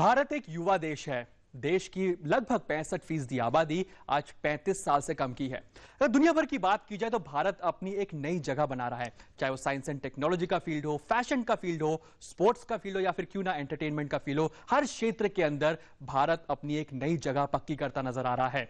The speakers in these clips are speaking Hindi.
भारत एक युवा देश है। देश की लगभग 65% आबादी आज 35 साल से कम की है। अगर दुनिया भर की बात की जाए तो भारत अपनी एक नई जगह बना रहा है, चाहे वो साइंस एंड टेक्नोलॉजी का फील्ड हो, फैशन का फील्ड हो, स्पोर्ट्स का फील्ड हो या फिर क्यों ना एंटरटेनमेंट का फील्ड हो। हर क्षेत्र के अंदर भारत अपनी एक नई जगह पक्की करता नजर आ रहा है।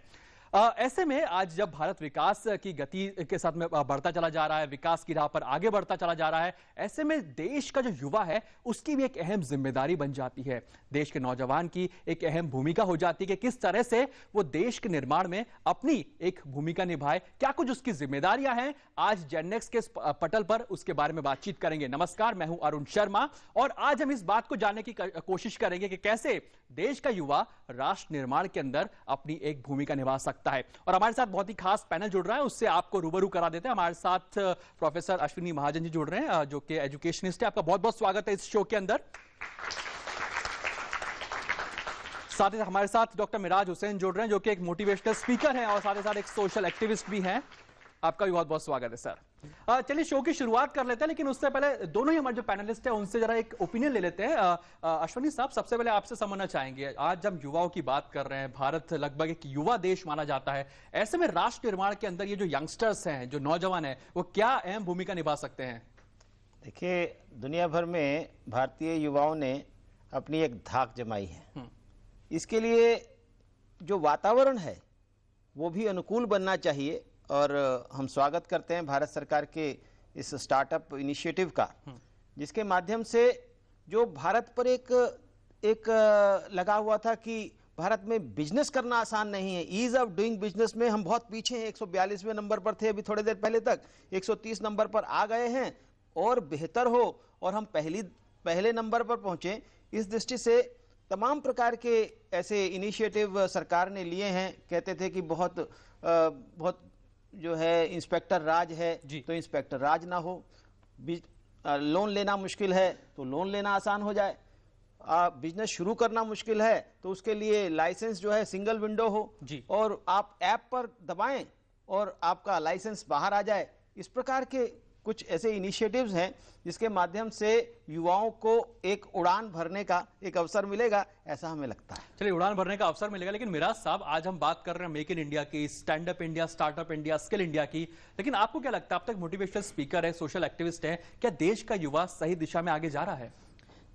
ऐसे में आज जब भारत विकास की गति के साथ में बढ़ता चला जा रहा है, विकास की राह पर आगे बढ़ता चला जा रहा है, ऐसे में देश का जो युवा है उसकी भी एक अहम जिम्मेदारी बन जाती है। देश के नौजवान की एक अहम भूमिका हो जाती है कि किस तरह से वो देश के निर्माण में अपनी एक भूमिका निभाए, क्या कुछ उसकी जिम्मेदारियां हैं। आज जेननेक्स के पटल पर उसके बारे में बातचीत करेंगे। नमस्कार, मैं हूं अरुण शर्मा और आज हम इस बात को जानने की कोशिश करेंगे कि कैसे देश का युवा राष्ट्र निर्माण के अंदर अपनी एक भूमिका निभा सकता है। और हमारे साथ बहुत ही खास पैनल जुड़ रहा है, उससे आपको रूबरू करा देते हैं। हमारे साथ प्रोफेसर अश्विनी महाजन जी जुड़ रहे हैं, जो कि एजुकेशनिस्ट है। आपका बहुत बहुत स्वागत है इस शो के अंदर। साथ ही हमारे साथ डॉक्टर मिराज हुसैन जुड़ रहे हैं, जो कि एक मोटिवेशनल स्पीकर हैं और साथ ही साथ एक सोशल एक्टिविस्ट भी हैं। आपका भी बहुत बहुत स्वागत है सर। चलिए शो की शुरुआत कर लेते हैं, लेकिन उससे पहले दोनों ही हमारे जो पैनलिस्ट हैं उनसे जरा एक ओपिनियन ले लेते हैं। अश्विनी साहब, सबसे पहले आपसे समझना चाहेंगे, आज जब युवाओं की बात कर रहे हैं, भारत लगभग एक युवा देश माना जाता है, ऐसे में राष्ट्र निर्माण के अंदर ये जो यंगस्टर्स हैं, जो नौजवान हैं, वो क्या अहम भूमिका निभा सकते हैं? देखिए, दुनिया भर में भारतीय युवाओं ने अपनी एक धाक जमाई है। इसके लिए जो वातावरण है वो भी अनुकूल बनना चाहिए और हम स्वागत करते हैं भारत सरकार के इस स्टार्टअप इनिशिएटिव का, जिसके माध्यम से जो भारत पर एक लगा हुआ था कि भारत में बिजनेस करना आसान नहीं है, ईज ऑफ डूइंग बिजनेस में हम बहुत पीछे हैं। 142वें नंबर पर थे अभी थोड़ी देर पहले तक, 130 नंबर पर आ गए हैं और बेहतर हो और हम पहले नंबर पर पहुंचे। इस दृष्टि से तमाम प्रकार के ऐसे इनिशिएटिव सरकार ने लिए हैं। कहते थे कि बहुत जो है इंस्पेक्टर राज है, तो इंस्पेक्टर राज ना हो, लोन लेना मुश्किल है तो लोन लेना आसान हो जाए, बिजनेस शुरू करना मुश्किल है तो उसके लिए लाइसेंस जो है सिंगल विंडो हो और आप ऐप पर दबाएं और आपका लाइसेंस बाहर आ जाए। इस प्रकार के कुछ ऐसे इनिशिएटिव्स हैं जिसके माध्यम से युवाओं को एक उड़ान भरने का एक अवसर मिलेगा, ऐसा हमें लगता है। चलिए, उड़ान भरने का अवसर मिलेगा, लेकिन मिराज साहब, आज हम बात कर रहे हैं मेक इन इंडिया की, stand up India, startup India, skill India की, लेकिन आपको क्या लगता है, आप तक मोटिवेशनल स्पीकर है, सोशल एक्टिविस्ट है, क्या देश का युवा सही दिशा में आगे जा रहा है?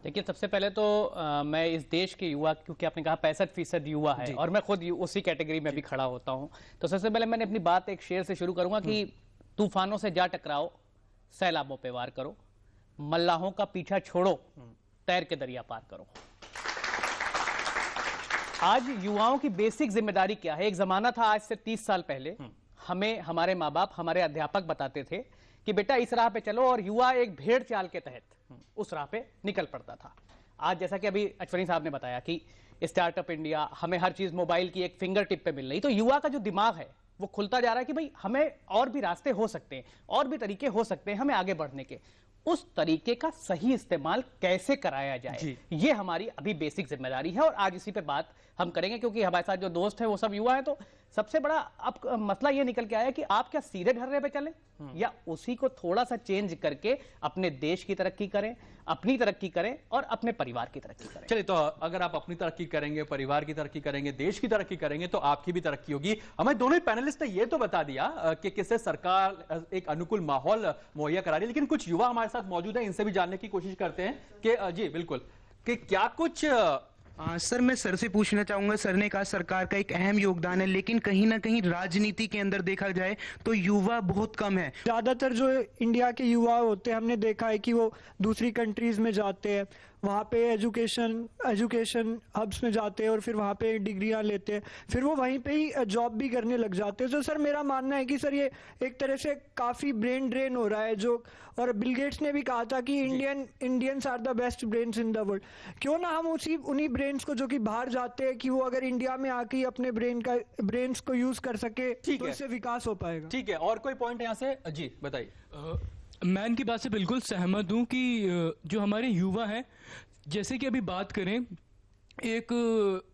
देखिए, सबसे पहले तो मैं इस देश के युवा, क्योंकि आपने कहा 65% युवा है और मैं खुद उसी कैटेगरी में भी खड़ा होता हूँ, तो सबसे पहले मैंने अपनी बात एक शेर से शुरू करूंगा कि तूफानों से जा टकराओ, सैलाबों पे वार करो, मल्लाहों का पीछा छोड़ो, तैर के दरिया पार करो। आज युवाओं की बेसिक जिम्मेदारी क्या है? एक जमाना था आज से 30 साल पहले, हमें हमारे माँ बाप, हमारे अध्यापक बताते थे कि बेटा इस राह पे चलो, और युवा एक भेड़ चाल के तहत उस राह पे निकल पड़ता था। आज जैसा कि अभी अश्विनी साहब ने बताया कि स्टार्टअप इंडिया, हमें हर चीज मोबाइल की एक फिंगर टिप पे मिल रही, तो युवा का जो दिमाग है वो खुलता जा रहा है कि भाई हमें और भी रास्ते हो सकते हैं, और भी तरीके हो सकते हैं हमें आगे बढ़ने के। उस तरीके का सही इस्तेमाल कैसे कराया जाए, ये हमारी अभी बेसिक जिम्मेदारी है और आज इसी पे बात हम करेंगे, क्योंकि हमारे साथ जो दोस्त हैं वो सब युवा हैं। तो सबसे बड़ा अब मसला ये निकल के आया कि आप क्या सीधे ढर्रे पे चलें या उसी को थोड़ा सा चेंज करके अपने देश की तरक्की करें, अपनी तरक्की करें और अपने परिवार की तरक्की करें। चलिए, तो अगर आप अपनी तरक्की करेंगे, परिवार की तरक्की करेंगे, देश की तरक्की करेंगे, तो आपकी भी तरक्की होगी। हमें दोनों ही पैनलिस्ट ने ये तो बता दिया कि किससे सरकार एक अनुकूल माहौल मुहैया करा रही है, लेकिन कुछ युवा हमारे साथ मौजूद है, इनसे भी जानने की कोशिश करते हैं कि जी बिल्कुल, कि क्या कुछ सर, मैं सर से पूछना चाहूंगा। सर ने कहा सरकार का एक अहम योगदान है, लेकिन कहीं ना कहीं राजनीति के अंदर देखा जाए तो युवा बहुत कम है। ज्यादातर जो इंडिया के युवा होते हैं, हमने देखा है कि वो दूसरी कंट्रीज में जाते हैं, वहाँ पे एजुकेशन हब्स में जाते हैं और फिर वहाँ पे डिग्रियां लेते हैं, फिर वो वहीं पे ही जॉब भी करने लग जाते हैं। तो सर मेरा मानना है कि सर ये एक तरह से काफी ब्रेन ड्रेन हो रहा है, जो और बिल गेट्स ने भी कहा था कि Indians are the best brains in the world. क्यों ना हम उन्हीं ब्रेन्स को जो कि बाहर जाते हैं, कि वो अगर इंडिया में आके अपने ब्रेन्स को यूज कर सके तो इससे विकास हो पाएगा। ठीक है, और कोई पॉइंट यहाँ से? जी बताइए। मैं इनकी बात से बिल्कुल सहमत हूँ कि जो हमारे युवा हैं, जैसे कि अभी बात करें, एक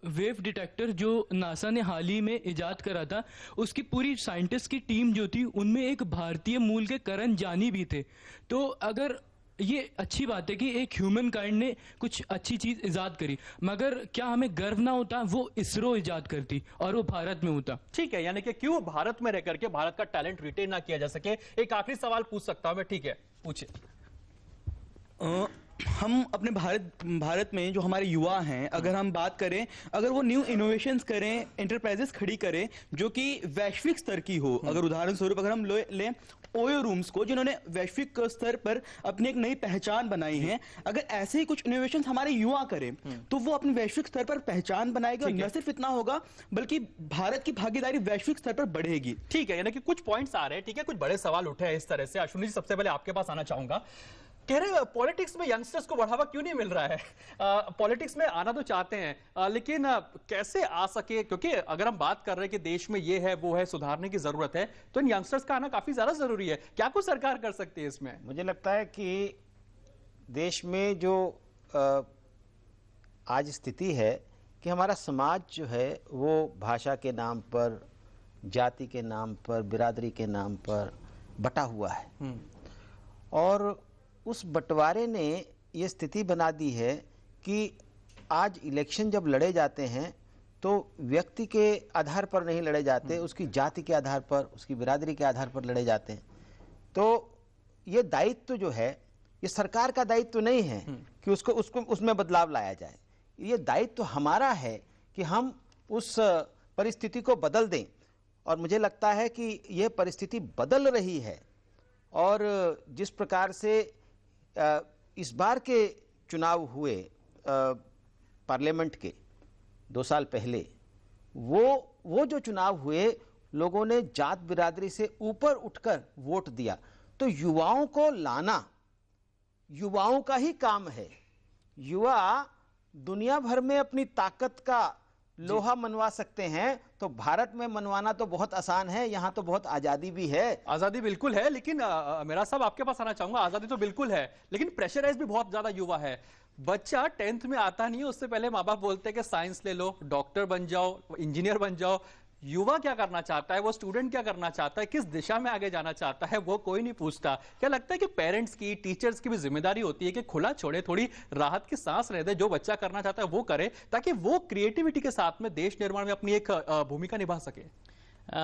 वेव डिटेक्टर जो नासा ने हाल ही में इजाद करा था, उसकी पूरी साइंटिस्ट की टीम जो थी उनमें एक भारतीय मूल के करण जानी भी थे। तो अगर ये अच्छी बात है कि एक ह्यूमन काइंड ने कुछ अच्छी चीज इजाद करी, मगर क्या हमें गर्व ना होता वो इसरो इजाद करती और वो भारत में होता? ठीक है, यानी कि क्यों भारत में रह करके भारत का टैलेंट रिटेन ना किया जा सके। एक आखिरी सवाल पूछ सकता हूं मैं, ठीक है, पूछिए। हम अपने भारत में जो हमारे युवा हैं, अगर हम बात करें, अगर वो न्यू इनोवेशंस करें, एंटरप्राइजेस खड़ी करें जो कि वैश्विक स्तर की हो, अगर उदाहरण स्वरूप अगर हम लें ओयो रूम्स को, जिन्होंने वैश्विक स्तर पर अपनी एक नई पहचान बनाई है, अगर ऐसे ही कुछ इनोवेशंस हमारे युवा करें तो वो अपने वैश्विक स्तर पर पहचान बनाएगा। और न सिर्फ इतना होगा बल्कि भारत की भागीदारी वैश्विक स्तर पर बढ़ेगी। ठीक है, यानी कि कुछ पॉइंट्स आ रहे हैं, ठीक है, कुछ बड़े सवाल उठे हैं इस तरह से। अश्विनी जी, सबसे पहले आपके पास आना चाहूंगा। कह रहे पॉलिटिक्स में यंगस्टर्स को बढ़ावा क्यों नहीं मिल रहा है? पॉलिटिक्स में आना तो चाहते हैं, लेकिन कैसे आ सके? क्योंकि अगर हम बात कर रहे हैं कि देश में ये है वो है, सुधारने की जरूरत है, तो इन यंगस्टर्स का आना काफी ज्यादा जरूरी है। क्या कुछ सरकार कर सकती है इसमें? मुझे लगता है कि देश में जो आज स्थिति है कि हमारा समाज जो है वो भाषा के नाम पर, जाति के नाम पर, बिरादरी के नाम पर बटा हुआ है, और उस बंटवारे ने ये स्थिति बना दी है कि आज इलेक्शन जब लड़े जाते हैं तो व्यक्ति के आधार पर नहीं लड़े जाते, उसकी जाति के आधार पर, उसकी बिरादरी के आधार पर लड़े जाते हैं। तो ये दायित्व जो है, ये सरकार का दायित्व नहीं है कि उसमें बदलाव लाया जाए। ये दायित्व हमारा है कि हम उस परिस्थिति को बदल दें, और मुझे लगता है कि ये परिस्थिति बदल रही है। और जिस प्रकार से इस बार के चुनाव हुए पार्लियामेंट के 2 साल पहले, वो जो चुनाव हुए, लोगों ने जात बिरादरी से ऊपर उठकर वोट दिया। तो युवाओं को लाना युवाओं का ही काम है। युवा दुनिया भर में अपनी ताकत का लोहा मनवा सकते हैं, तो भारत में मनवाना तो बहुत आसान है। यहाँ तो बहुत आजादी भी है। आजादी बिल्कुल है, लेकिन मेरा साहब आपके पास आना चाहूंगा। आजादी तो बिल्कुल है, लेकिन प्रेशराइज भी बहुत ज्यादा युवा है। बच्चा 10th में आता नहीं है, उससे पहले माँ बाप बोलते हैं कि साइंस ले लो, डॉक्टर बन जाओ, इंजीनियर बन जाओ। युवा क्या करना चाहता है, वो स्टूडेंट क्या करना चाहता है, किस दिशा में आगे जाना चाहता है, वो कोई नहीं पूछता। क्या लगता है कि पेरेंट्स की, टीचर्स की भी जिम्मेदारी होती है कि खुला छोड़े, थोड़ी राहत की सांस रह दे, जो बच्चा करना चाहता है वो करे, ताकि वो क्रिएटिविटी के साथ में देश निर्माण में अपनी एक भूमिका निभा सके?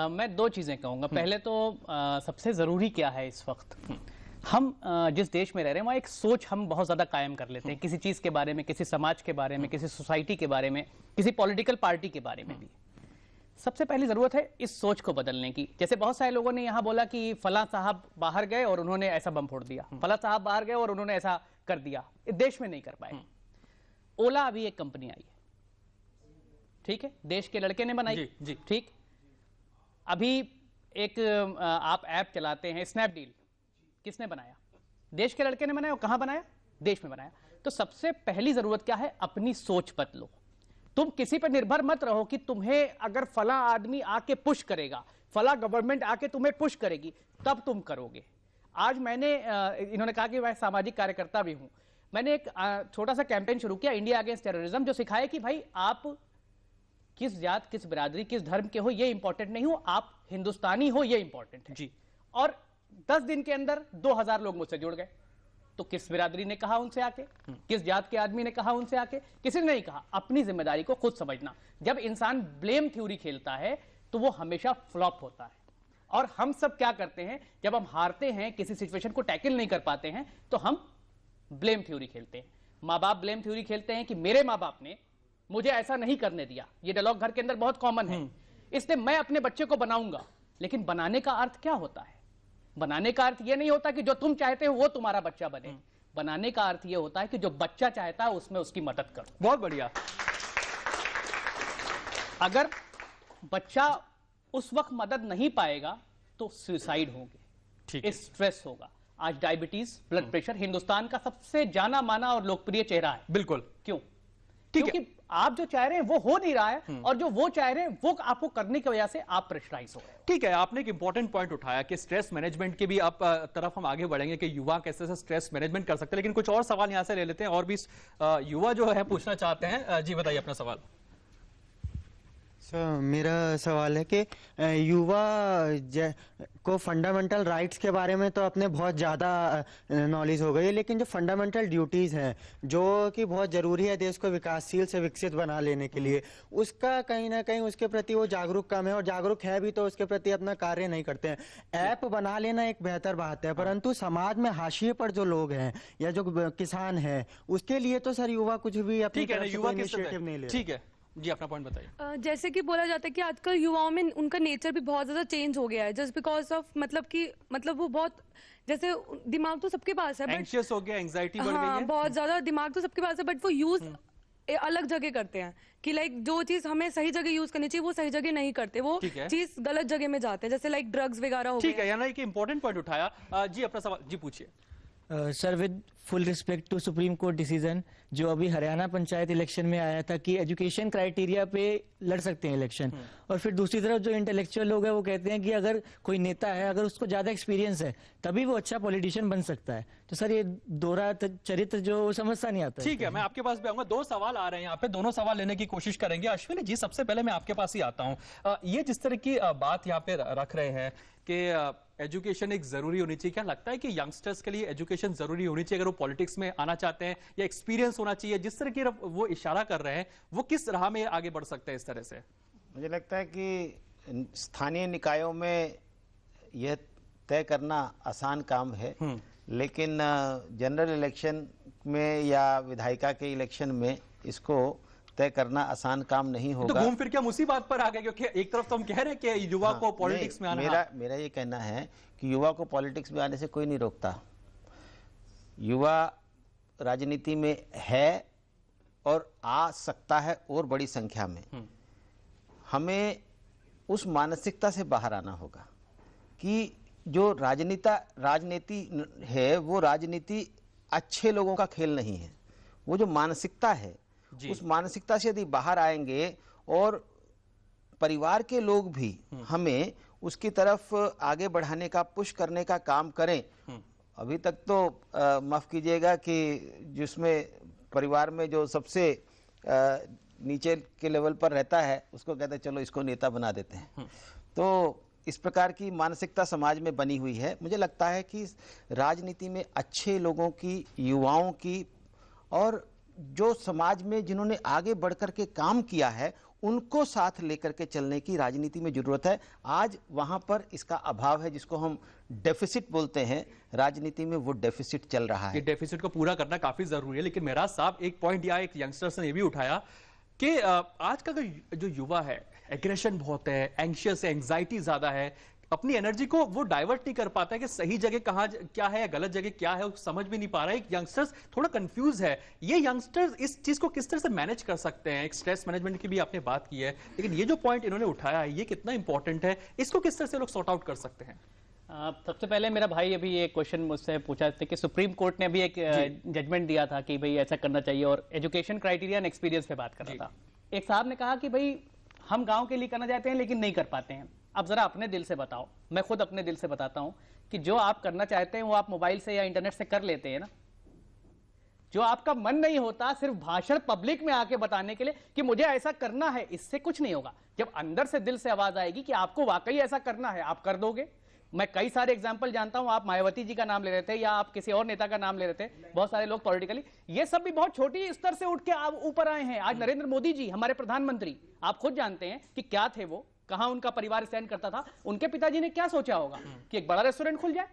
मैं 2 चीजें कहूंगा। पहले तो सबसे जरूरी क्या है इस वक्त, हम जिस देश में रह रहे हैं वहाँ एक सोच हम बहुत ज्यादा कायम कर लेते हैं, किसी चीज के बारे में, किसी समाज के बारे में, किसी सोसाइटी के बारे में, किसी पॉलिटिकल पार्टी के बारे में भी। सबसे पहली जरूरत है इस सोच को बदलने की। जैसे बहुत सारे लोगों ने यहां बोला कि फला साहब बाहर गए और उन्होंने ऐसा बम फोड़ दिया, फला साहब बाहर गए और उन्होंने ऐसा कर दिया, इस देश में नहीं कर पाए। ओला अभी एक कंपनी आई है, ठीक है, देश के लड़के ने बनाई, जी। ठीक। अभी एक आप ऐप चलाते हैं स्नैपडील, किसने बनाया? देश के लड़के ने बनाया। और कहां बनाया? देश में बनाया। तो सबसे पहली जरूरत क्या है? अपनी सोच बदलो। तुम किसी पर निर्भर मत रहो कि तुम्हें अगर फला आदमी आके पुश करेगा, फला गवर्नमेंट आके तुम्हें पुश करेगी, तब तुम करोगे। आज मैंने इन्होंने कहा कि मैं सामाजिक कार्यकर्ता भी हूं, मैंने एक छोटा सा कैंपेन शुरू किया, इंडिया अगेंस्ट टेररिज्म, जो सिखाए कि भाई आप किस जात, किस बिरादरी, किस धर्म के हो ये इंपॉर्टेंट नहीं हो, आप हिंदुस्तानी हो ये इंपॉर्टेंट है जी। और 10 दिन के अंदर 2000 लोग मुझसे जुड़ गए। तो किस बिरादरी ने कहा उनसे आके, किस जात के आदमी ने कहा उनसे आके? किसी ने नहीं कहा। अपनी जिम्मेदारी को खुद समझना। जब इंसान ब्लेम थ्योरी खेलता है तो वो हमेशा फ्लॉप होता है। और हम सब क्या करते हैं, जब हम हारते हैं, किसी सिचुएशन को टैकल नहीं कर पाते हैं, तो हम ब्लेम थ्योरी खेलते हैं। माँ बाप ब्लेम थ्योरी खेलते हैं कि मेरे माँ बाप ने मुझे ऐसा नहीं करने दिया। ये डायलॉग घर के अंदर बहुत कॉमन है, इसलिए मैं अपने बच्चे को बनाऊंगा। लेकिन बनाने का अर्थ क्या होता है? बनाने का अर्थ यह नहीं होता कि जो तुम चाहते हो वो तुम्हारा बच्चा बने। बनाने का अर्थ यह होता है कि जो बच्चा चाहता है उसमें उसकी मदद करो। बहुत बढ़िया। अगर बच्चा उस वक्त मदद नहीं पाएगा तो सुसाइड होंगे, स्ट्रेस होगा। आज डायबिटीज, ब्लड प्रेशर हिंदुस्तान का सबसे जाना माना और लोकप्रिय चेहरा है। बिल्कुल। क्यों? क्योंकि आप जो चाह रहे हैं वो हो नहीं रहा है, और जो वो चाह रहे हैं वो आपको करने की वजह से आप प्रेशराइज हो रहे हो। ठीक है, आपने एक इंपॉर्टेंट पॉइंट उठाया कि स्ट्रेस मैनेजमेंट के भी आप तरफ हम आगे बढ़ेंगे कि युवा कैसे से स्ट्रेस मैनेजमेंट कर सकते हैं। लेकिन कुछ और सवाल यहां से ले लेते हैं, और भी युवा जो है पूछना चाहते हैं। जी बताइए अपना सवाल। मेरा सवाल है कि युवा को फंडामेंटल राइट्स के बारे में तो अपने बहुत ज़्यादा नॉलेज हो गई है, लेकिन जो फंडामेंटल ड्यूटीज़ हैं जो कि बहुत ज़रूरी है देश को विकासशील से विकसित बना लेने के लिए, उसका कहीं ना कहीं उसके प्रति वो जागरूक कम है, और जागरूक है भी तो उसके प्रति अपना कार्य नहीं करते हैं। ऐप बना लेना एक बेहतर बात है, परंतु समाज में हाशिए पर जो लोग हैं या जो किसान हैं उसके लिए तो सर युवा कुछ भी अपनी ठीक है ना, तरफ से युवा कोई किस इनिशिएटिव नहीं ले रहे। ठीक है जी, अपना पॉइंट बताइए। जैसे कि बोला जाता है कि आजकल युवाओं में उनका नेचर भी बहुत ज्यादा चेंज हो गया है, जस्ट बिकॉज ऑफ मतलब वो बहुत, जैसे दिमाग तो सबके पास है बट एंग्शियस हो गया, एंग्जाइटी बढ़ गई हाँ है। बहुत ज्यादा दिमाग तो सबके पास है, बट वो यूज अलग जगह करते हैं कि लाइक जो चीज हमें सही जगह यूज करनी चाहिए वो सही जगह नहीं करते, वो ठीक है। चीज गलत जगह में जाते हैं, जैसे लाइक ड्रग्स वगैरह हो ठीक गए। है, यानी कि इंपॉर्टेंट पॉइंट उठाया। जी अपना सवाल जी पूछिए। Sir, with full respect to supreme court decision जो अभी हरियाणा पंचायत इलेक्शन में आया था कि एजुकेशन क्राइटेरिया पे लड़ सकते हैं इलेक्शन, और फिर दूसरी तरफ जो इंटेलेक्चुअल लोग हैं वो कहते हैं कि अगर कोई नेता है, अगर उसको ज्यादा एक्सपीरियंस है तभी वो अच्छा पॉलिटिशियन बन सकता है। तो सर ये दोहरा चरित्र जो समझता नहीं आता। ठीक है, मैं आपके पास भी आऊंगा। दो सवाल आ रहे हैं यहाँ पे, दोनों सवाल लेने की कोशिश करेंगे। अश्विनी जी, सबसे पहले मैं आपके पास ही आता हूँ। ये जिस तरह की बात यहाँ पे रख रहे हैं कि एजुकेशन एक जरूरी होनी चाहिए, क्या लगता है कि यंगस्टर्स के लिए एजुकेशन जरूरी होनी चाहिए अगर वो पॉलिटिक्स में आना चाहते हैं, या एक्सपीरियंस होना चाहिए? जिस तरह की वो इशारा कर रहे हैं वो किस राह में आगे बढ़ सकते हैं इस तरह से? मुझे लगता है कि स्थानीय निकायों में यह तय करना आसान काम है, लेकिन जनरल इलेक्शन में या विधायिका के इलेक्शन में इसको तय करना आसान काम नहीं तो होगा। घूम फिर के हम उसी बात पर आ गए, क्योंकि एक तरफ तो हम कह रहे हैं कि युवा को पॉलिटिक्स में आना। मेरा ये कहना है कि युवा को पॉलिटिक्स में आने से कोई नहीं रोकता। युवा राजनीति में है और आ सकता है और बड़ी संख्या में। हमें उस मानसिकता से बाहर आना होगा कि जो राजनीति है वो राजनीति अच्छे लोगों का खेल नहीं है। वो जो मानसिकता है उस मानसिकता से यदि बाहर आएंगे और परिवार के लोग भी हमें उसकी तरफ आगे बढ़ाने का, पुश करने का काम करें। अभी तक तो माफ कीजिएगा कि जिसमें परिवार में जो सबसे नीचे के लेवल पर रहता है उसको कहते हैं चलो इसको नेता बना देते हैं। तो इस प्रकार की मानसिकता समाज में बनी हुई है। मुझे लगता है कि राजनीति में अच्छे लोगों की, युवाओं की, और जो समाज में जिन्होंने आगे बढ़कर के काम किया है उनको साथ लेकर के चलने की राजनीति में जरूरत है। आज वहां पर इसका अभाव है, जिसको हम डेफिसिट बोलते हैं। राजनीति में वो डेफिसिट चल रहा है। डेफिसिट को पूरा करना काफी जरूरी है। लेकिन मेरा साहब एक पॉइंट या एक यंगस्टर्स ने ये भी उठाया कि आज का जो युवा है, एग्रेशन बहुत है, एंग्शियस है, एंग्जाइटी ज्यादा है, अपनी एनर्जी को वो डाइवर्ट नहीं कर पाता है कि सही जगह कहाँ क्या है या गलत जगह क्या है, वो समझ भी नहीं पा रहा है। यंगस्टर्स थोड़ा कंफ्यूज है। ये यंगस्टर्स इस चीज को किस तरह से मैनेज कर सकते हैं? एक स्ट्रेस मैनेजमेंट की भी आपने बात की है, लेकिन ये जो पॉइंट इन्होंने उठाया है ये कितना इंपॉर्टेंट है, इसको किस तरह से लोग सॉर्ट आउट कर सकते हैं? सबसे पहले मेरा भाई अभी ये क्वेश्चन मुझसे पूछा था कि सुप्रीम कोर्ट ने अभी एक जजमेंट दिया था कि भाई ऐसा करना चाहिए, और एजुकेशन क्राइटेरिया एंड एक्सपीरियंस पे बात कर रहा था। एक साहब ने कहा कि भाई हम गांव के लिए करना चाहते हैं लेकिन नहीं कर पाते हैं। अब जरा अपने दिल से बताओ, मैं खुद अपने दिल से बताता हूं कि जो आप करना चाहते हैं वो आप मोबाइल से या इंटरनेट से कर लेते हैं ना। जो आपका मन नहीं होता सिर्फ भाषण पब्लिक में आके बताने के लिए कि मुझे ऐसा करना है, इससे कुछ नहीं होगा। जब अंदर से दिल से आवाज आएगी कि आपको वाकई ऐसा करना है, आप कर दोगे। मैं कई सारे एग्जाम्पल जानता हूं, आप मायावती जी का नाम ले रहे थे या आप किसी और नेता का नाम ले रहे थे, बहुत सारे लोग पॉलिटिकली, ये सब भी बहुत छोटी स्तर से उठ के ऊपर आए हैं। आज नरेंद्र मोदी जी हमारे प्रधानमंत्री, आप खुद जानते हैं कि क्या थे वो, कहां उनका परिवार स्टैंड करता था। उनके पिताजी ने क्या सोचा होगा कि एक बड़ा रेस्टोरेंट खुल जाए।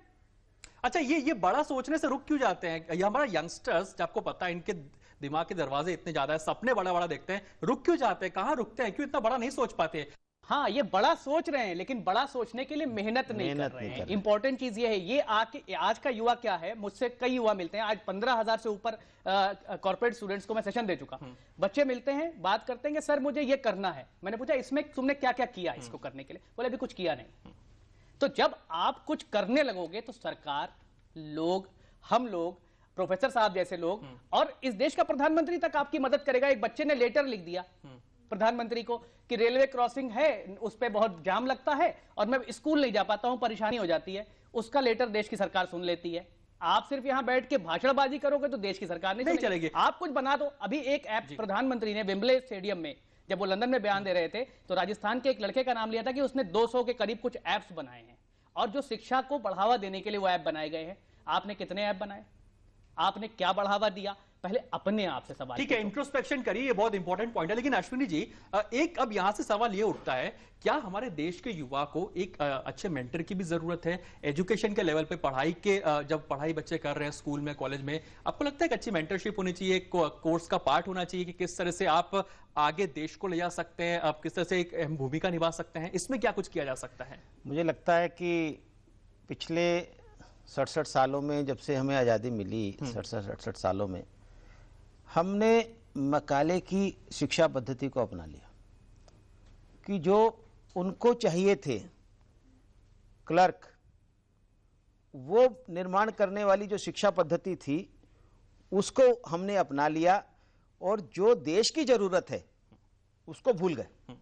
अच्छा, ये बड़ा सोचने से रुक क्यों जाते हैं? ये हमारा यंगस्टर्स, आपको पता है इनके दिमाग के दरवाजे इतने ज्यादा है, सपने बड़ा बड़ा देखते हैं, रुक क्यों जाते हैं? कहां रुकते हैं? क्यों इतना बड़ा नहीं सोच पाते? हाँ, ये बड़ा सोच रहे हैं लेकिन बड़ा सोचने के लिए मेहनत नहीं कर रहे हैं। इंपॉर्टेंट चीज ये है, ये आज का युवा क्या है, मुझसे कई युवा मिलते हैं। आज 15,000 से ऊपर कॉर्पोरेट स्टूडेंट्स को मैं सेशन दे चुका। बच्चे मिलते हैं, बात करते हैं कि सर मुझे ये करना है। मैंने पूछा इसमें तुमने क्या क्या किया इसको करने के लिए? बोले अभी कुछ किया नहीं। तो जब आप कुछ करने लगोगे तो सरकार, लोग, हम लोग, प्रोफेसर साहब जैसे लोग और इस देश का प्रधानमंत्री तक आपकी मदद करेगा। एक बच्चे ने लेटर लिख दिया प्रधानमंत्री को कि रेलवे क्रॉसिंग है, उस पे बहुत जाम लगता है और मैं स्कूल नहीं जा पाता हूं, परेशानी हो जाती है। उसका लेटर देश की सरकार सुन लेती है। आप सिर्फ यहां बैठ के भाषणबाजी करोगे तो देश की सरकार नहीं चलेगी। आप कुछ बना दो। अभी एक ऐप प्रधानमंत्री ने वेम्बले स्टेडियम में जब वो लंदन में बयान दे रहे थे तो राजस्थान के एक लड़के का नाम लिया था कि उसने 200 के करीब कुछ ऐप्स बनाए हैं, और जो शिक्षा को बढ़ावा देने के लिए वो ऐप बनाए गए हैं। आपने कितने ऐप बनाए, आपने क्या बढ़ावा दिया, पहले अपने आप से सवाल। ठीक है, इंट्रोस्पेक्शन करिए, ये बहुत इंपॉर्टेंट पॉइंट है। लेकिन अश्विनी जी, एक अब यहां से सवाल ये उठता है, क्या हमारे देश के युवा को एक अच्छे मेंटर की भी जरूरत है? एजुकेशन के लेवल पे पढ़ाई के जब पढ़ाई बच्चे कर रहे हैं स्कूल में, कॉलेज में, आपको लगता है कि अच्छी मेंटरशिप होनी चाहिए, कोर्स का पार्ट होना चाहिए कि किस तरह से आप आगे देश को ले जा सकते हैं, आप किस तरह से एक अहम भूमिका निभा सकते हैं, इसमें क्या कुछ किया जा सकता है? मुझे लगता है कि पिछले 67 सालों में, जब से हमें आज़ादी मिली, 67 सालों में हमने मकाले की शिक्षा पद्धति को अपना लिया कि जो उनको चाहिए थे क्लर्क, वो निर्माण करने वाली जो शिक्षा पद्धति थी उसको हमने अपना लिया, और जो देश की जरूरत है उसको भूल गए।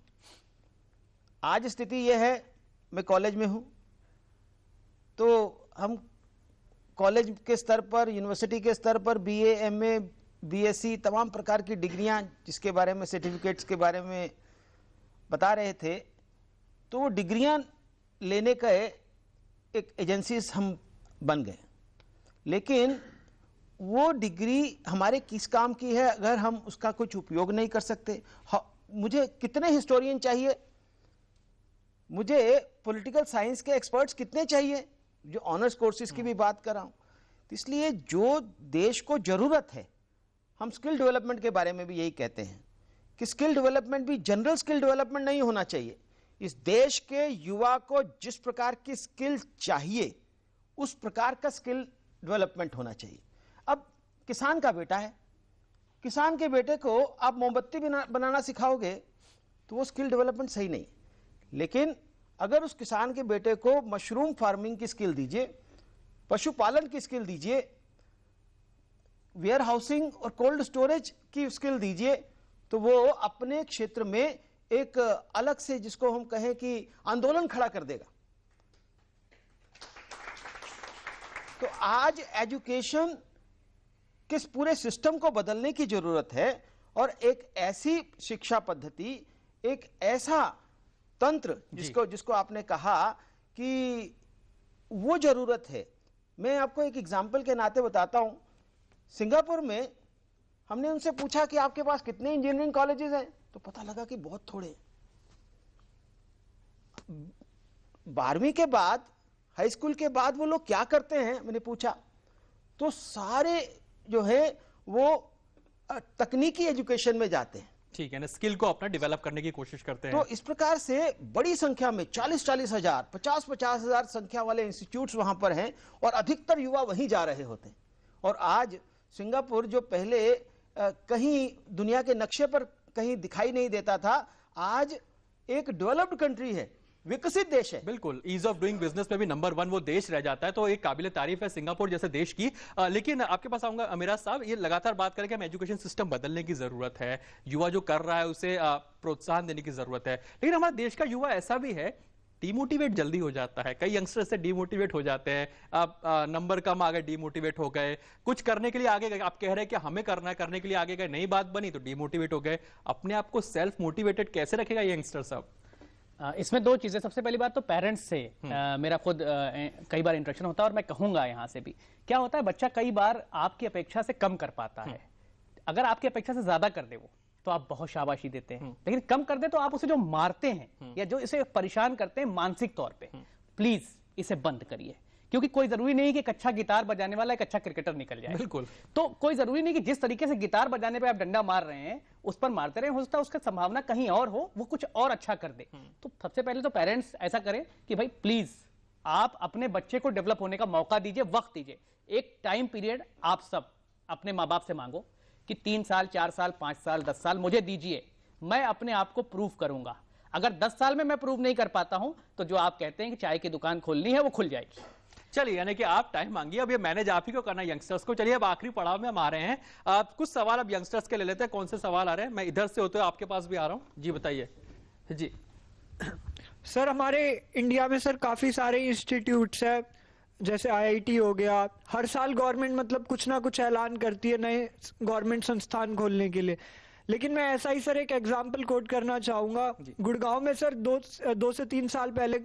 आज स्थिति यह है, मैं कॉलेज में हूं तो हम कॉलेज के स्तर पर, यूनिवर्सिटी के स्तर पर बीए, एमए, बीएससी, तमाम प्रकार की डिग्रियां जिसके बारे में, सर्टिफिकेट्स के बारे में बता रहे थे, तो वो डिग्रियां लेने का एक एजेंसीज हम बन गए। लेकिन वो डिग्री हमारे किस काम की है अगर हम उसका कुछ उपयोग नहीं कर सकते? मुझे कितने हिस्टोरियन चाहिए, मुझे पॉलिटिकल साइंस के एक्सपर्ट्स कितने चाहिए, जो ऑनर्स कोर्सेज की भी बात कर रहा हूं। तो इसलिए जो देश को जरूरत है, हम स्किल डेवलपमेंट के बारे में भी यही कहते हैं कि स्किल डेवलपमेंट भी जनरल स्किल डेवलपमेंट नहीं होना चाहिए। इस देश के युवा को जिस प्रकार की स्किल चाहिए उस प्रकार का स्किल डेवलपमेंट होना चाहिए। अब किसान का बेटा है, किसान के बेटे को आप मोमबत्ती बनाना सिखाओगे तो वो स्किल डेवलपमेंट सही नहीं। लेकिन अगर उस किसान के बेटे को मशरूम फार्मिंग की स्किल दीजिए, पशुपालन की स्किल दीजिए, वेयर हाउसिंग और कोल्ड स्टोरेज की स्किल दीजिए, तो वो अपने क्षेत्र में एक अलग से, जिसको हम कहें कि आंदोलन खड़ा कर देगा। तो आज एजुकेशन के पूरे सिस्टम को बदलने की जरूरत है, और एक ऐसी शिक्षा पद्धति, एक ऐसा तंत्र जिसको आपने कहा कि वो जरूरत है। मैं आपको एक एग्जाम्पल के नाते बताता हूं। सिंगापुर में हमने उनसे पूछा कि आपके पास कितने इंजीनियरिंग कॉलेजेस हैं, तो पता लगा कि बहुत थोड़े। 12वीं के बाद, हाई स्कूल के बाद वो लोग क्या करते हैं, मैंने पूछा, तो सारे जो है वो तकनीकी एजुकेशन में जाते हैं। ठीक है ना, स्किल को अपना डेवलप करने की कोशिश करते हैं। तो इस प्रकार से बड़ी संख्या में 40-40 हजार, 50-50 हजार संख्या वाले इंस्टीट्यूट्स वहां पर हैं, और अधिकतर युवा वहीं जा रहे होते हैं। और आज सिंगापुर, जो पहले कहीं दुनिया के नक्शे पर कहीं दिखाई नहीं देता था, आज एक डेवलप्ड कंट्री है, विकसित देश है। बिल्कुल, ईज ऑफ डूइंग बिजनेस में भी नंबर 1 वो देश रह जाता है, तो एक काबिल तारीफ है सिंगापुर जैसे देश की। लेकिन आपके पास आऊंगा अमीराज साहब, ये लगातार बात करें कि हम एजुकेशन सिस्टम बदलने की जरूरत है, युवा जो कर रहा है उसे प्रोत्साहन देने की जरूरत है। लेकिन हमारे देश का युवा ऐसा भी है, डिमोटिवेट जल्दी हो जाता है। कई यंगस्टर से डिमोटिवेट हो जाते हैं, आप नंबर कम आ गए, डिमोटिवेट हो गए, कुछ करने के लिए आगे गए, आप कह रहे हैं कि हमें करना है, करने के लिए आगे गए, नई बात बनी तो डिमोटिवेट हो गए। अपने आप को सेल्फ मोटिवेटेड कैसे रखेगा यंगस्टर साहब? इसमें दो चीजें। सबसे पहली बात तो पेरेंट्स से मेरा खुद कई बार इंटरेक्शन होता है, और मैं कहूंगा यहां से भी, क्या होता है, बच्चा कई बार आपकी अपेक्षा से कम कर पाता है। अगर आपकी अपेक्षा से ज्यादा कर दे वो, तो आप बहुत शाबाशी देते हैं, लेकिन कम कर दे तो आप उसे जो मारते हैं या जो इसे परेशान करते हैं मानसिक तौर पे, प्लीज इसे बंद करिए। क्योंकि कोई जरूरी नहीं कि एक अच्छा गिटार बजाने वाला एक अच्छा क्रिकेटर निकल जाए। बिल्कुल। तो कोई जरूरी नहीं कि जिस तरीके से गिटार बजाने पे आप डंडा मार रहे हैं उस पर मारते रहे, हो सकता है उसका संभावना कहीं और हो, वो कुछ और अच्छा कर दे। तो सबसे पहले तो पेरेंट्स ऐसा करें कि भाई प्लीज आप अपने बच्चे को डेवलप होने का मौका दीजिए, वक्त दीजिए। एक टाइम पीरियड आप सब अपने माँ बाप से मांगो कि 3 साल, 4 साल, 5 साल, 10 साल मुझे दीजिए, मैं अपने आप को प्रूव करूंगा। अगर 10 साल में मैं प्रूव नहीं कर पाता हूं तो जो आप कहते हैं कि चाय की दुकान खोलनी है वो खुल जाएगी। चलिए, यानी कि आप टाइम मांगिए, अब ये मैनेज आप ही को करना है यंगस्टर्स को। चलिए अब आखिरी पड़ाव में हम आ रहे हैं, कुछ सवाल अब यंगस्टर्स के ले लेते हैं। कौन से सवाल आ रहे हैं? मैं इधर से होते हुए आपके पास भी आ रहा हूं। जी बताइए। जी सर, हमारे इंडिया में सर काफी सारे इंस्टीट्यूट्स है, जैसे IIT हो गया। हर साल गवर्नमेंट मतलब कुछ ना कुछ ऐलान करती है नए गवर्नमेंट संस्थान खोलने के लिए, लेकिन मैं ऐसा ही सर एक एग्जांपल कोट करना चाहूँगा। गुड़गांव में सर 2 से 3 साल पहले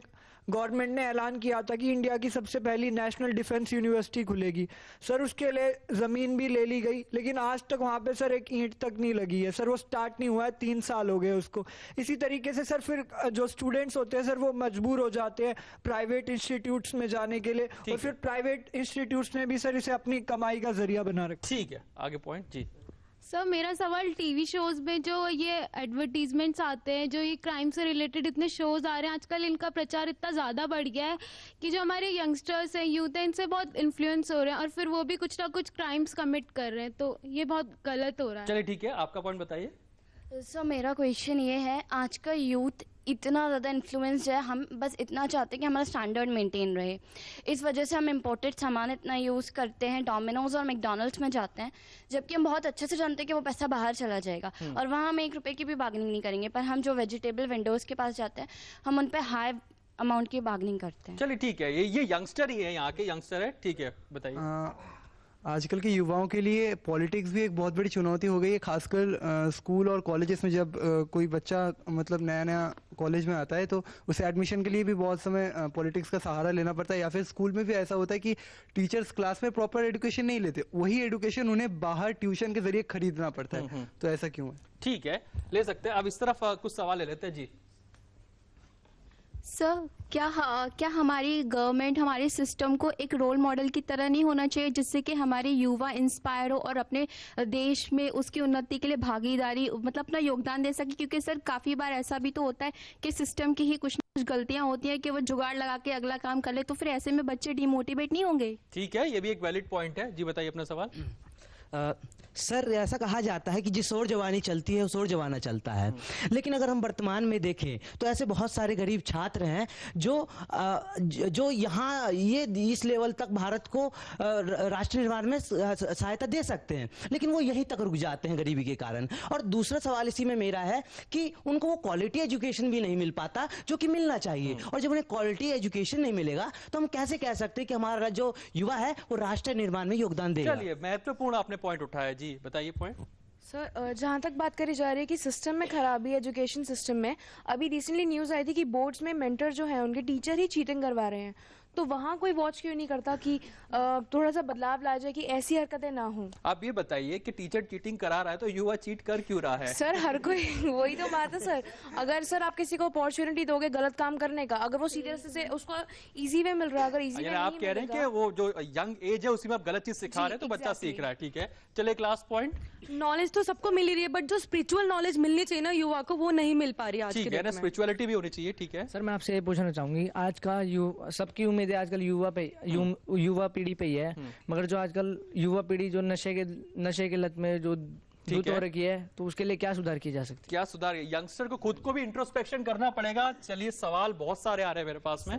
गवर्नमेंट ने ऐलान किया था कि इंडिया की सबसे पहली नेशनल डिफेंस यूनिवर्सिटी खुलेगी। सर उसके लिए ज़मीन भी ले ली गई, लेकिन आज तक वहाँ पे सर एक ईंट तक नहीं लगी है सर, वो स्टार्ट नहीं हुआ है, 3 साल हो गए उसको। इसी तरीके से सर फिर जो स्टूडेंट्स होते हैं सर वो मजबूर हो जाते हैं प्राइवेट इंस्टीट्यूट्स में जाने के लिए, और फिर प्राइवेट इंस्टीट्यूट्स ने भी सर इसे अपनी कमाई का जरिया बना रखा। ठीक है, आगे पॉइंट जी। सर मेरा सवाल टीवी शोज में जो ये एडवर्टीजमेंट्स आते हैं, जो ये क्राइम से रिलेटेड इतने शोज आ रहे हैं आजकल, इनका प्रचार इतना ज़्यादा बढ़ गया है कि जो हमारे यंगस्टर्स हैं, यूथ हैं, इनसे बहुत इन्फ्लुएंस हो रहे हैं और फिर वो भी कुछ ना कुछ क्राइम्स कमिट कर रहे हैं, तो ये बहुत गलत हो रहा है। चलिए ठीक है, आपका पॉइंट बताइए। सर मेरा क्वेश्चन ये है, आज का यूथ इतना ज़्यादा इन्फ्लुएंस्ड है, हम बस इतना चाहते हैं कि हमारा स्टैंडर्ड मेंटेन रहे, इस वजह से हम इम्पोर्टेड सामान इतना यूज़ करते हैं, डोमिनोज और मैकडॉनल्ड्स में जाते हैं, जबकि हम बहुत अच्छे से जानते हैं कि वो पैसा बाहर चला जाएगा और वहाँ हम 1 रुपये की भी बार्गेनिंग नहीं करेंगे, पर हम जो वेजिटेबल विंडोज़ के पास जाते हैं हम उन पर हाई अमाउंट की बार्गेनिंग करते हैं। चलिए ठीक है, ये यंगस्टर ही है, यहाँ के यंगस्टर है, ठीक है बताइए। आजकल के युवाओं के लिए पॉलिटिक्स भी एक बहुत बड़ी चुनौती हो गई है, खासकर स्कूल और कॉलेजेस में। जब कोई बच्चा मतलब नया कॉलेज में आता है तो उसे एडमिशन के लिए भी बहुत समय पॉलिटिक्स का सहारा लेना पड़ता है, या फिर स्कूल में भी ऐसा होता है कि टीचर्स क्लास में प्रॉपर एजुकेशन नहीं लेते, वही एजुकेशन उन्हें बाहर ट्यूशन के जरिए खरीदना पड़ता है। तो ऐसा क्यों है? ठीक है, ले सकते हैं। अब इस तरफ कुछ सवाल ले लेते हैं जी। सर क्या हमारी गवर्नमेंट हमारे सिस्टम को एक रोल मॉडल की तरह नहीं होना चाहिए, जिससे कि हमारे युवा इंस्पायर हो और अपने देश में उसकी उन्नति के लिए भागीदारी मतलब अपना योगदान दे सके? क्योंकि सर काफ़ी बार ऐसा भी तो होता है कि सिस्टम की ही कुछ न कुछ गलतियां होती हैं कि वो जुगाड़ लगा के अगला काम कर ले, तो फिर ऐसे में बच्चे डिमोटिवेट नहीं होंगे? ठीक है, ये भी एक वैलिड पॉइंट है जी, बताइए अपना सवाल। सर ऐसा कहा जाता है कि जिस ओर जवानी चलती है उस ओर जमाना चलता है, लेकिन अगर हम वर्तमान में देखें तो ऐसे बहुत सारे गरीब छात्र हैं जो यहाँ ये इस लेवल तक भारत को राष्ट्र निर्माण में सहायता दे सकते हैं, लेकिन वो यहीं तक रुक जाते हैं गरीबी के कारण। और दूसरा सवाल इसी में मेरा है कि उनको वो क्वालिटी एजुकेशन भी नहीं मिल पाता जो कि मिलना चाहिए, और जब उन्हें क्वालिटी एजुकेशन नहीं मिलेगा तो हम कैसे कह सकते हैं कि हमारा जो युवा है वो राष्ट्र निर्माण में योगदान देगा? चलिए, महत्वपूर्ण आपने पॉइंट उठाया जी, बताइए पॉइंट। सर जहाँ तक बात करी जा रही है कि सिस्टम में खराबी है, एजुकेशन सिस्टम में, अभी रिसेंटली न्यूज़ आई थी कि बोर्ड्स में मेंटर जो है उनके टीचर ही चीटिंग करवा रहे हैं, तो वहाँ कोई वॉच क्यों नहीं करता कि थोड़ा सा बदलाव लाया जाए कि ऐसी हरकतें ना हो? आप ये बताइए कि टीचर चीटिंग करा रहा है तो युवा चीट कर क्यों रहा है? सर हर कोई वही तो बात है सर, अगर सर आप किसी को अपॉर्चुनिटी दोगे गलत काम करने का, अगर वो सीधे से उसको इजी वे मिल रहा है, अगर इजी वे आप कह रहे हैं कि वो जो यंग एज है उसी में आप गलत चीज सिखा रहे हैं तो बच्चा सीख रहा है, ठीक है। चलिए क्लास पॉइंट। नॉलेज तो सबको मिल रही है, बट जो स्पिरिचुअल नॉलेज मिलनी चाहिए ना युवा को, वो नहीं मिल पा रही आज के डेट में। स्पिरिचुअलिटी भी होनी चाहिए, ठीक है। सर मैं आपसे ये पूछना चाहूंगी, आज का सबकी उम्मीद है आजकल युवा पीढ़ी पे ही है, मगर जो आजकल युवा पीढ़ी जो नशे के लत में जो धुत हो रखी है, तो उसके लिए क्या सुधार की जा सकती है? क्या सुधार? यंगस्टर को खुद को भी इंट्रोस्पेक्शन करना पड़ेगा। चलिए सवाल बहुत सारे आ रहे हैं मेरे पास में।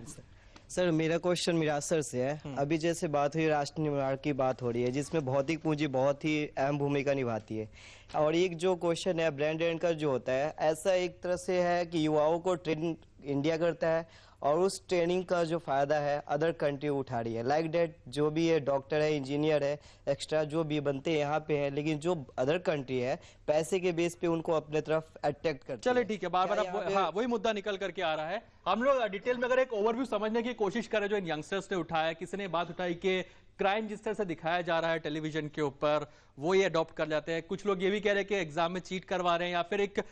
सर मेरा क्वेश्चन मिराज सर से है। अभी जैसे बात हुई राष्ट्र निर्माण की बात हो रही है, जिसमें भौतिक पूंजी बहुत ही अहम भूमिका निभाती है, और एक जो क्वेश्चन है ब्रांड एंड का जो होता है, ऐसा एक तरह से है कि युवाओं को ट्रेनिंग इंडिया करता है और उस ट्रेनिंग का जो फायदा है अदर कंट्री उठा रही है। लाइक डेट जो भी है, डॉक्टर है, इंजीनियर है, एक्स्ट्रा जो भी बनते हैं यहाँ पे हैं, लेकिन जो अदर कंट्री है पैसे के बेस पे उनको अपने तरफ अट्रैक्ट करती है। चलिए ठीक है, बार बार हाँ वही मुद्दा निकल करके आ रहा है। हम लोग डिटेल में अगर एक ओवरव्यू समझने की कोशिश करें जो इन यंगस्टर्स ने उठाया, किसी ने बात उठाई कि क्राइम जिस तरह से दिखाया जा रहा है टेलीविजन के ऊपर वो ये अडॉप्ट कर जाते हैं। कुछ लोग ये भी कह रहे हैं कि एग्जाम में चीट करवा रहे हैं, या फिर एक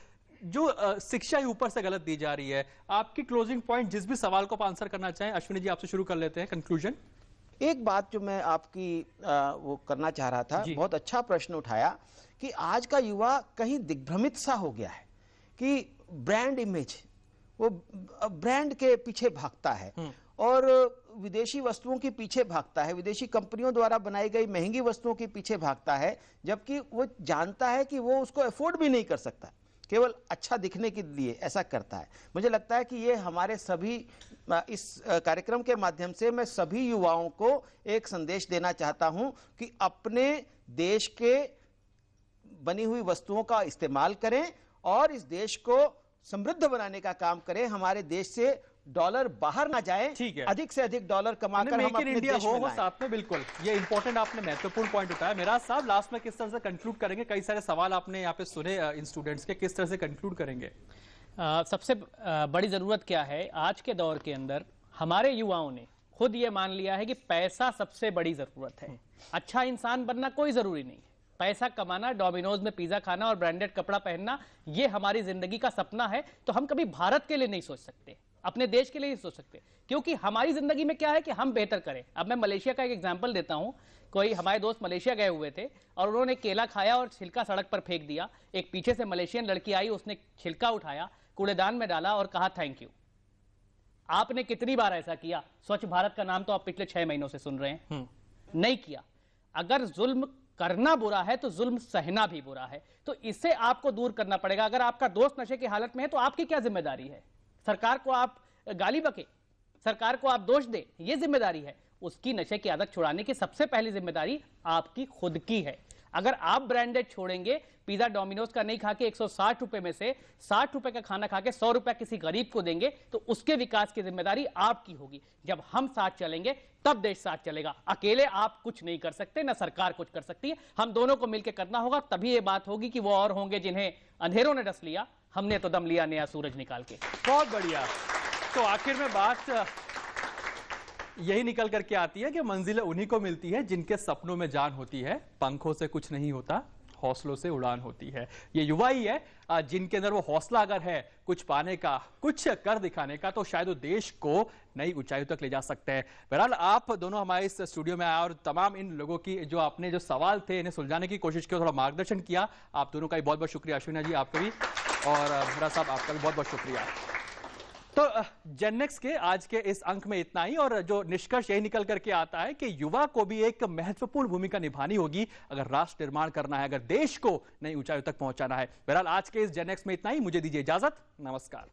जो शिक्षा ही ऊपर से गलत दी जा रही है। आपकी क्लोजिंग पॉइंट, जिस भी सवाल को आप आंसर करना चाहें। अश्विनी जी आपसे शुरू कर लेते हैं, कंक्लूजन। एक बात जो मैं आपकी वो करना चाह रहा था, बहुत अच्छा प्रश्न उठाया कि आज का युवा कहीं दिग्भ्रमित सा हो गया है कि ब्रांड इमेज, वो ब्रांड के पीछे भागता है और विदेशी वस्तुओं के पीछे भागता है, विदेशी कंपनियों द्वारा बनाई गई महंगी वस्तुओं के पीछे भागता है, जबकि वो जानता है कि वो उसको अफोर्ड भी नहीं कर सकता, केवल अच्छा दिखने के लिए ऐसा करता है। मुझे लगता है कि ये हमारे सभी इस कार्यक्रम के माध्यम से मैं सभी युवाओं को एक संदेश देना चाहता हूं कि अपने देश के बनी हुई वस्तुओं का इस्तेमाल करें और इस देश को समृद्ध बनाने का काम करें। हमारे देश से डॉलर बाहर ना जाए, ठीक है, अधिक से अधिक डॉलर कमाकर हम मेक इन अपने इंडिया देश में हो लाएं। साथ में। बिल्कुल, ये इंपॉर्टेंट आपने महत्वपूर्ण पॉइंट उठाया। मेराज साहब, लास्ट में किस तरह से कंक्लूड करेंगे? कई सारे सवाल आपने यहाँ पे सुने इन स्टूडेंट्स के, किस तरह से कंक्लूड करेंगे? सबसे बड़ी जरूरत क्या है आज के दौर के अंदर, हमारे युवाओं ने खुद ये मान लिया है कि पैसा सबसे बड़ी जरूरत है। अच्छा इंसान बनना कोई जरूरी नहीं है, पैसा कमाना, डोमिनोज में पिज्जा खाना और ब्रांडेड कपड़ा पहनना, ये हमारी जिंदगी का सपना है। तो हम कभी भारत के लिए नहीं सोच सकते, अपने देश के लिए नहीं सोच सकते, क्योंकि हमारी जिंदगी में क्या है कि हम बेहतर करें। अब मैं मलेशिया का एक एग्जांपल देता हूं। कोई हमारे दोस्त मलेशिया गए हुए थे और उन्होंने केला खाया और छिलका सड़क पर फेंक दिया। एक पीछे से मलेशियन लड़की आई, उसने छिलका उठाया, कूड़ेदान में डाला और कहा थैंक यू। आपने कितनी बार ऐसा किया? स्वच्छ भारत का नाम तो आप पिछले 6 महीनों से सुन रहे हैं, नहीं किया। अगर जुल्म करना बुरा है तो जुल्म सहना भी बुरा है, तो इससे आपको दूर करना पड़ेगा। अगर आपका दोस्त नशे की हालत में है तो आपकी क्या जिम्मेदारी है? सरकार को आप गाली बके, सरकार को आप दोष दे, ये जिम्मेदारी है? उसकी नशे की आदत छुड़ाने की सबसे पहली जिम्मेदारी आपकी खुद की है। अगर आप ब्रांडेड छोड़ेंगे, पिज्जा डोमिनोज का नहीं खा के 160 रुपए में से 60 रुपए का खाना खा के 100 रुपए किसी गरीब को देंगे, तो उसके विकास की जिम्मेदारी आपकी होगी। जब हम साथ चलेंगे तब देश साथ चलेगा। अकेले आप कुछ नहीं कर सकते, ना सरकार कुछ कर सकती है। हम दोनों को मिलकर करना होगा, तभी ये बात होगी कि वो और होंगे जिन्हें अंधेरों ने डस लिया, हमने तो दम लिया नया सूरज निकाल के। बहुत बढ़िया। तो आखिर में बात यही निकल करके आती है कि मंजिलें उन्हीं को मिलती है जिनके सपनों में जान होती है। पंखों से कुछ नहीं होता, हौसलों से उड़ान होती है। ये युवा ही है जिनके अंदर वो हौसला अगर है कुछ पाने का, कुछ कर दिखाने का, तो शायद वो देश को नई ऊंचाई तक ले जा सकते हैं। बहरहाल आप दोनों हमारे इस स्टूडियो में आए और तमाम इन लोगों की जो आपने जो सवाल थे इन्हें सुलझाने की कोशिश की, थोड़ा मार्गदर्शन किया। आप दोनों का बहुत बहुत शुक्रिया। अश्विना जी आपका भी, और मेरा साहब आपका भी बहुत बहुत शुक्रिया। तो जेननेक्स के आज के इस अंक में इतना ही, और जो निष्कर्ष यही निकल करके आता है कि युवा को भी एक महत्वपूर्ण भूमिका निभानी होगी अगर राष्ट्र निर्माण करना है, अगर देश को नई ऊंचाइयों तक पहुंचाना है। बहरहाल आज के इस जेननेक्स में इतना ही। मुझे दीजिए इजाजत, नमस्कार।